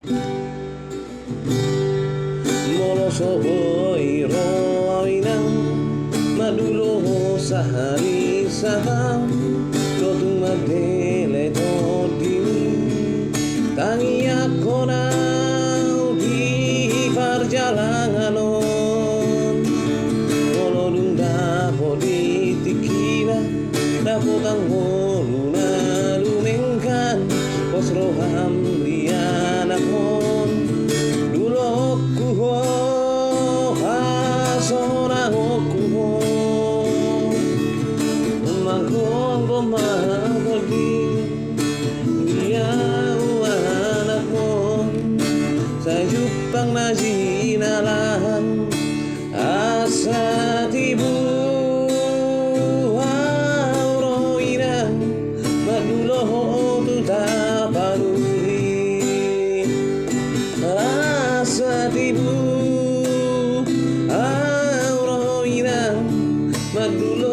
Molo sohoi roinang madulo sahari saham totu madele todini tangi ako na di perjalanan molo dunda politikira dapat ang na lumengkan pos roham lian akon dulo kuho hasona kuho mangkong pemahagi dia anak mon sayupang najinalan asa tibu auroina madulo tu taparuri asa tibu auroina madulo